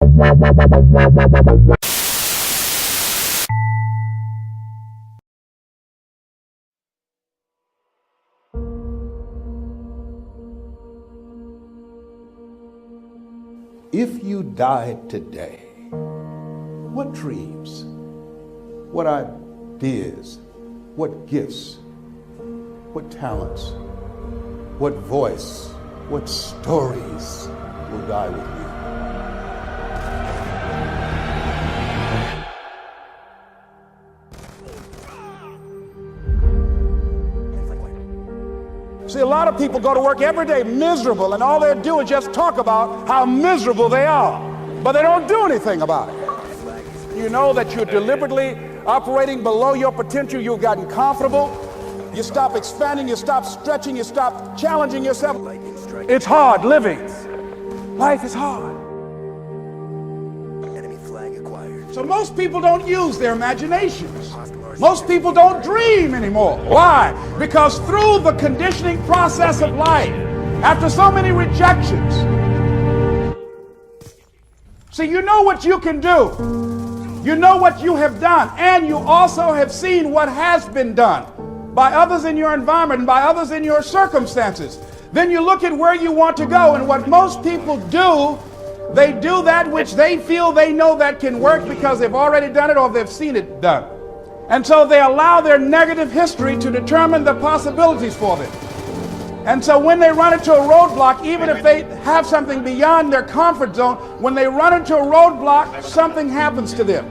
If you died today, what dreams, what ideas, what gifts, what talents, what voice, what stories will die with you? See, a lot of people go to work every day miserable, and all they do is just talk about how miserable they are, but they don't do anything about it. You know that you're deliberately operating below your potential. You've gotten comfortable. You stop expanding, you stop stretching, you stop challenging yourself. It's hard living. Life is hard. So most people don't use their imaginations. Most people don't dream anymore. Why? Because through the conditioning process of life, after so many rejections, see, you know what you can do. You know what you have done, and you also have seen what has been done by others in your environment and by others in your circumstances. Then you look at where you want to go, and what most people do, they do that which they feel they know that can work because they've already done it or they've seen it done. And so they allow their negative history to determine the possibilities for them. And so when they run into a roadblock, even if they have something beyond their comfort zone, when they run into a roadblock, something happens to them.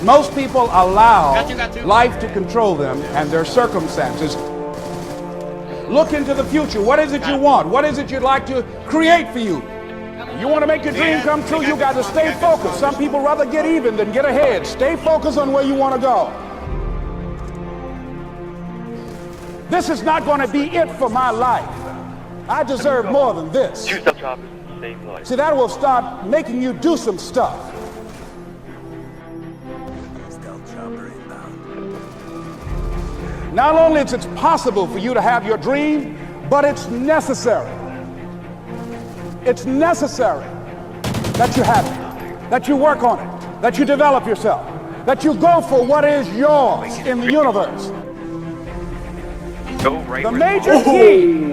Most people allow life to control them and their circumstances. Look into the future. What is it you want? What is it you'd like to create for you? You want to make your dream come true, you got to stay focused. Some people rather get even than get ahead. Stay focused on where you want to go. This is not going to be it for my life. I deserve more than this. See, that will start making you do some stuff. Not only is it possible for you to have your dream, but it's necessary. It's necessary that you have it, that you work on it, that you develop yourself, that you go for what is yours in the universe. The major key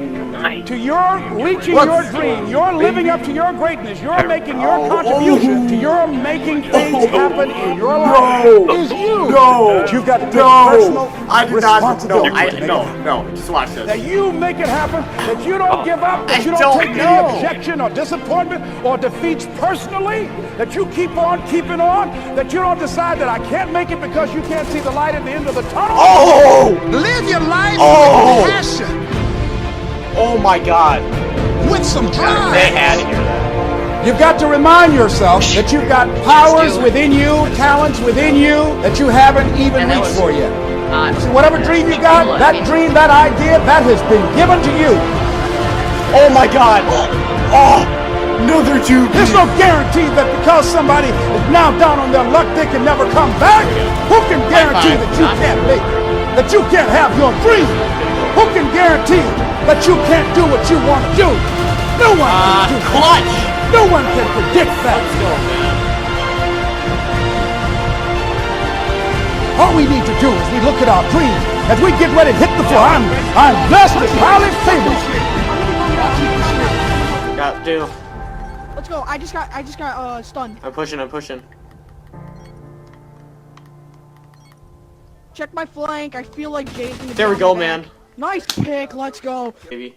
to your reaching your dream, your living up to your greatness, your making your contribution to your making things happen in your life is you. But you've got to take personal responsibility. No, just watch this. That you make it happen, that you don't give up, that you don't take any objection or disappointment or defeats personally, that you keep on keeping on, that you don't decide that I can't make it because you can't see the light at the end of the tunnel. Live your life with passion. Oh my God. With some drive. They had to hear that. You've got to remind yourself that you've got powers within you, talents within you that you haven't even reached for yet. See, whatever dream you got, that dream, that idea, that has been given to you. Oh my God. Oh, another dude. There's no guarantee that because somebody is now down on their luck, they can never come back. Who can guarantee that you can't make it? That you can't have your dream? Who can guarantee that you can't do what you want to do? No one can do that. No one can predict that. All we need to do is we look at our dreams as we get ready to hit the floor. I'm blessed and highly favored. Got two. Let's go. I just got stunned. I'm pushing. Check my flank. I feel like Jason. There we go, man. Nice pick. Let's go. Maybe.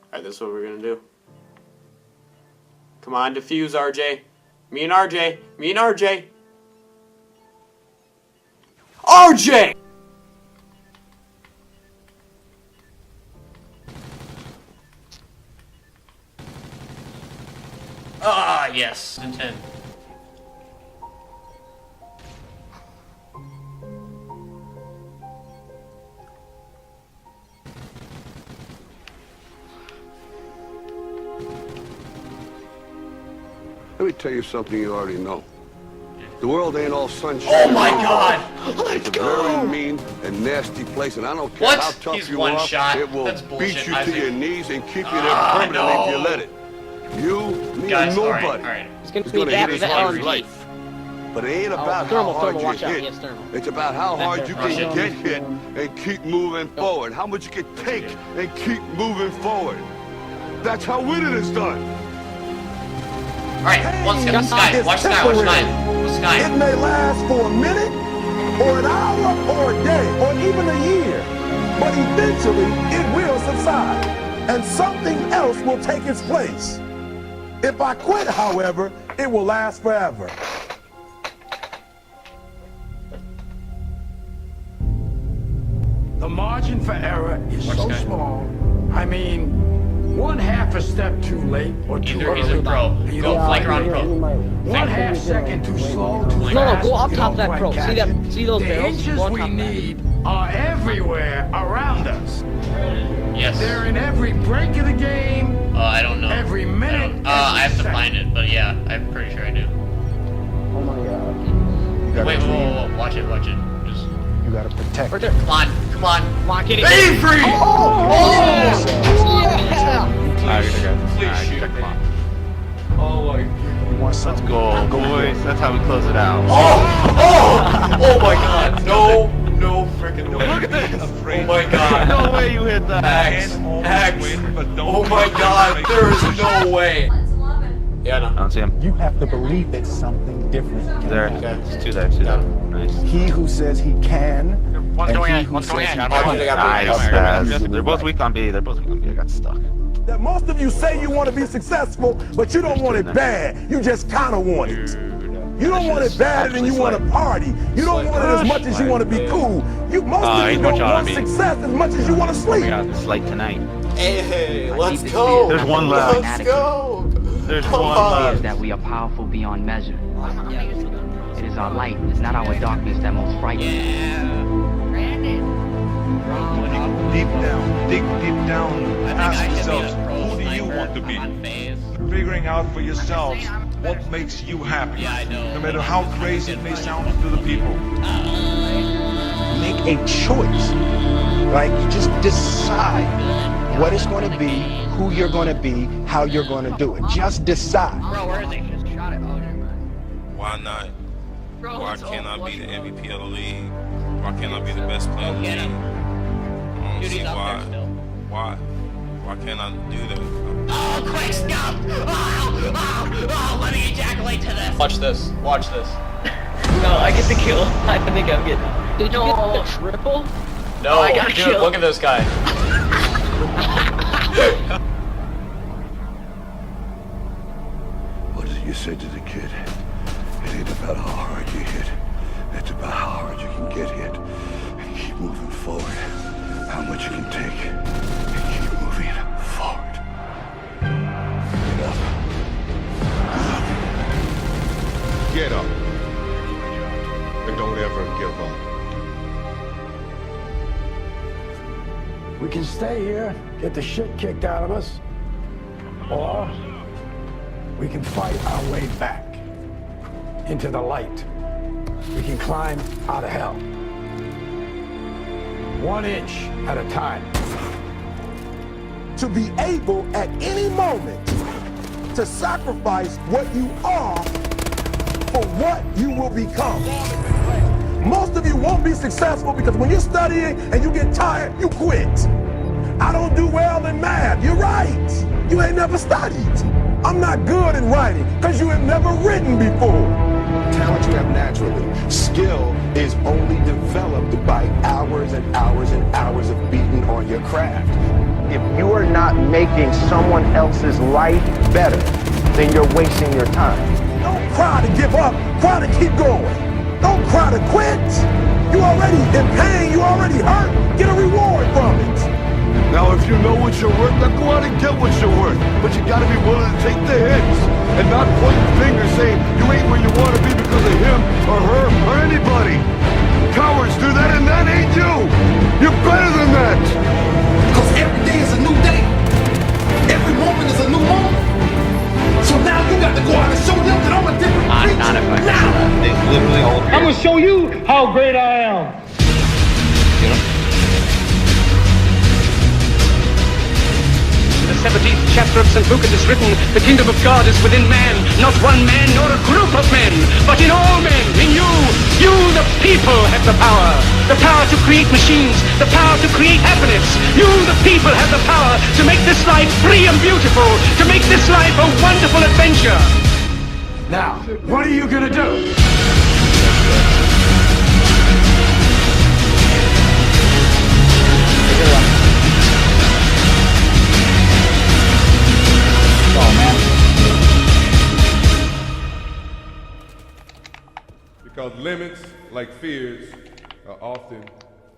Alright, this is what we're gonna do. Come on, defuse, RJ. Me and RJ. RJ! Ah, yes. 10. Let me tell you something you already know. The world ain't all sunshine. Oh my God! It's a very mean and nasty place, and I don't care how tough He's you one are, shot. it will That's beat bullshit. you to your knees and keep you there permanently if you let it. You, me, Guys, and alright, nobody. alright. It's gonna It's be gonna that hit the his hard LMG. life. But it ain't about thermal, how hard thermal, you watch out, hit. yes, thermal. It's about how hard you Rush can it. get hit and keep moving forward. How much you can take and keep moving forward. That's how winning is done. Alright, one sky. Sky. Watch sky. Watch sky. Watch sky. It may last for a minute, or an hour, or a day, or even a year, but eventually it will subside, and something else will take its place. If I quit, however, it will last forever. The margin for error is Watch so sky. small. I mean, 1/2 a step too late or too Either early. he's a pro. and you Go don't flank quite around get pro. it. 1/2 second too slow, too fast. No, go up you top don't that quite pro. catch See that? it. See those The barrels? inches Go on we top of that. need are everywhere around us. Yes. They're in every break of the game. I don't know. Every minute, I have to every find it, but yeah, I'm pretty sure I do. Oh my God. Wait, whoa. Watch it. Just. You gotta protect. Right there. Come on. Come on, get it. Aim free! Yeah! Please shoot. Oh my. Let's Go, boys. That's how we close it out. Oh my god. No freaking way. Look at this. Oh my god. No way you hit that. X. Oh my god. There is no way. Yeah, I no. don't see him. You have to believe that something different can There. happen. It's two there. Nice. He who says he can, One's and going he in. who One's going says in. he Nice. can't. They're both weak on B. I got stuck. That most of you say you want to be successful, but you don't want it bad. You just kind of want it. You don't want it bad and you want to party. You don't want it as much as you want to be cool. Most of you don't want success as much as you want to sleep. It's late tonight. Hey, let's go. There's one left. Let's go. There's Come one on. left. Is that we are powerful beyond measure. It is our light, not our darkness that most frightens. Deep down, ask yourselves, who do you want to be? Figuring out for yourselves what makes you happy. No matter how crazy it may sound to the people. Make a choice. Like, just decide what it's going to be, who you're going to be, how you're going to do it. Just decide. Bro, where is he? Just shot it. Oh, never mind. Why not? Bro, Why it's can't all I be the flushing. MVP of the league? Why can't I be the best player in the Get league? him. I don't Dude, see he's up why. there still. Why? Why can't I do that? Oh, quick, stop! Oh, let me ejaculate to this. Watch this. Watch this. No, I get the kill. I think I'm getting. Did you get the triple? No, I got dude, killed. look at this guy. What did you say to the kid? It ain't about how hard you hit. It's about how hard you can get hit. And keep moving forward. How much you can take. And keep moving forward. Get up. Get up. And don't ever give up. We can stay here, get the shit kicked out of us, or we can fight our way back into the light. We can climb out of hell. 1 inch at a time. To be able at any moment to sacrifice what you are for what you will become. Most of you won't be successful because when you're studying and you get tired, you quit. I don't do well in math. You're right. You ain't never studied. I'm not good in writing because you have never written before. Talent you have naturally. Skill is only developed by hours and hours and hours of beating on your craft. If you are not making someone else's life better, then you're wasting your time. Don't cry to give up. Cry to keep going. Don't cry to quit. You already in pain. You already hurt. Get a reward from it. Now, if you know what you're worth, then go out and get what you're worth. But you gotta be willing to take the hits and not point fingers saying you ain't where you want to be because of him or her or anybody. Cowards do that, and that ain't you. You're better than that. Because every day is a new day. Every moment is a new moment. So now you got to go out and show them that I'm a different creature. Not if I now. They literally all appear. I'm gonna show you how great I am. 17th chapter of St. Luke it is written, the kingdom of God is within man, not one man nor a group of men, but in all men, in you. You, the people, have the power to create machines, the power to create happiness. You, the people, have the power to make this life free and beautiful, to make this life a wonderful adventure. Now, what are you gonna do? Because limits, like fears, are often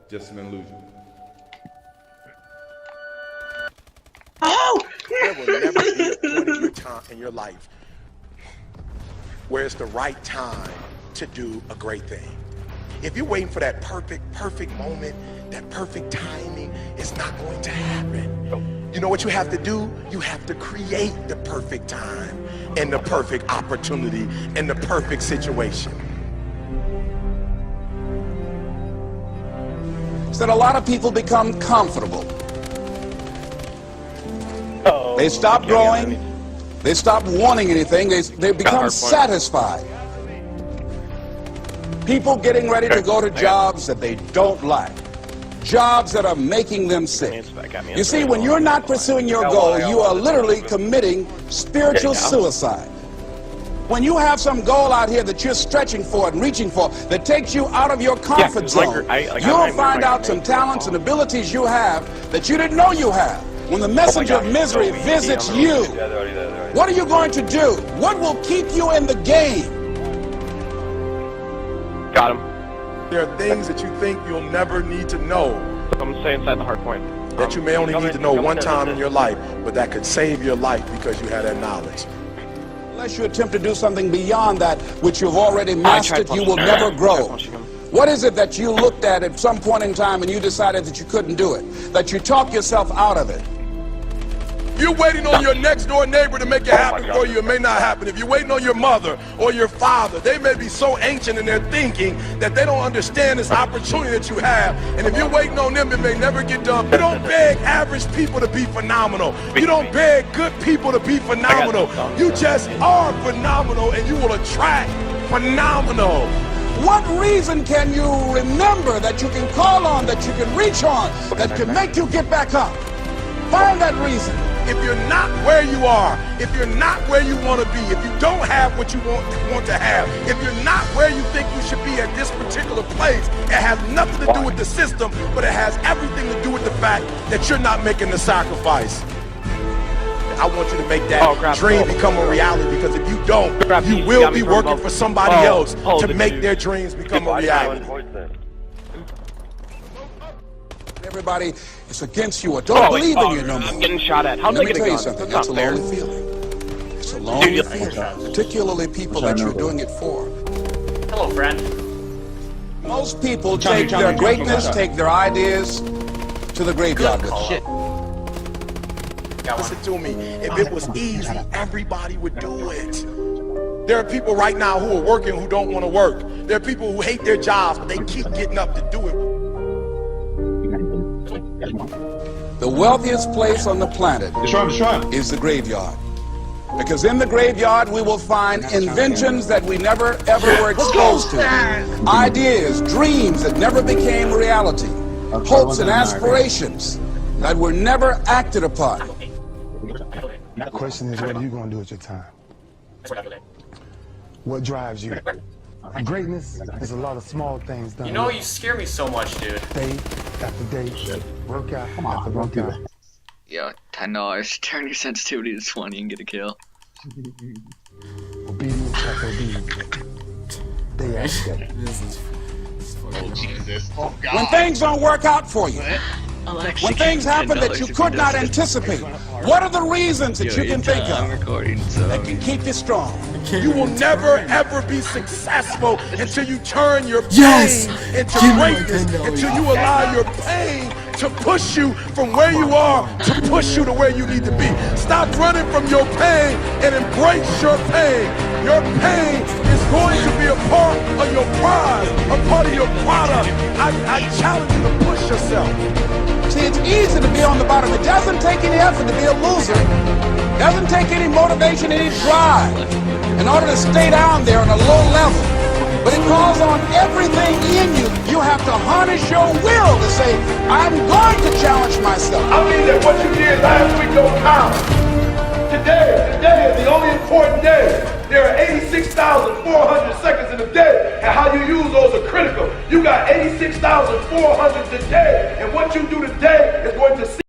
just an illusion. Oh! There will never be a point in your time in your life where it's the right time to do a great thing. If you're waiting for that perfect moment, that perfect timing, it's not going to happen. You know what you have to do? You have to create the perfect time and the perfect opportunity and the perfect situation. Is that a lot of people become comfortable. They stop growing. They stop wanting anything. They become satisfied. People getting ready to go to jobs that they don't like. Jobs that are making them sick. You see, when you're not pursuing your goal, you are literally committing spiritual suicide. When you have some goal out here that you're stretching for and reaching for that takes you out of your comfort zone, you'll find out some talents and abilities you have that you didn't know you have. When the messenger of misery visits you, what are you going to do? What will keep you in the game? Got him. There are things that you think you'll never need to know. I'm gonna stay inside the hard point. That you may only need to know one time in your life, but that could save your life because you had that knowledge. Unless you attempt to do something beyond that which you've already mastered, you will never grow. What is it that you looked at some point in time and you decided that you couldn't do it? That you talk yourself out of it? You're waiting on your next door neighbor to make it happen for you, it may not happen. If you're waiting on your mother or your father, they may be so ancient in their thinking that they don't understand this opportunity that you have. And if you're waiting on them, it may never get done. You don't beg average people to be phenomenal. You don't beg good people to be phenomenal. You just are phenomenal and you will attract phenomenal. What reason can you remember that you can call on, that you can reach on, that can make you get back up? Find that reason. If you're not where you are, if you're not where you want to be, if you don't have what you want to have, if you're not where you think you should be at this particular place, it has nothing to do with the system, but it has everything to do with the fact that you're not making the sacrifice. I want you to make that dream become a reality, because if you don't, you will be working for somebody else to make their dreams become a reality. Everybody is against you or don't believe in you no more. I'm getting shot at. How Let me tell you something. That's a lonely feeling. It's a lonely feeling, particularly people that you're doing it for. Hello, friend. Most people take their greatness, take their ideas to the graveyard with them. Listen to me. If it was easy, everybody would do it. There are people right now who are working who don't want to work. There are people who hate their jobs, but they keep getting up to do it. The wealthiest place on the planet is the graveyard. Because in the graveyard we will find inventions that we never ever were exposed to. Ideas, dreams that never became reality. Hopes and aspirations that were never acted upon. The question is, what are you going to do with your time? What drives you? Greatness is a lot of small things done. You know, you scare me so much, dude. Day after day, workout after workout. Yo, $10. Turn your sensitivity to 20 and get a kill. Obedience after obedience. Day after day. Oh, Jesus. Oh, God. When things don't work out for you, when things happen that you could not anticipate, what are the reasons that you can think of that can keep you strong? You will never ever be successful until you turn your pain into greatness, until you allow your pain to push you from where you are to push you to where you need to be. Stop running from your pain and embrace your pain. Your pain is going to be a part of your prize, a part of your product. I challenge you to push yourself. See, it's easy to be on the bottom. It doesn't take any effort to be a loser. It doesn't take any motivation, any drive in order to stay down there on a low level. But it calls on everything in you. You have to harness your will to say, I'm going to challenge myself. I mean that what you did last week don't count. Today is the only important day. There are 86,400 seconds in a day, and how you use those are critical. You got 86,400 today, and what you do today is going to see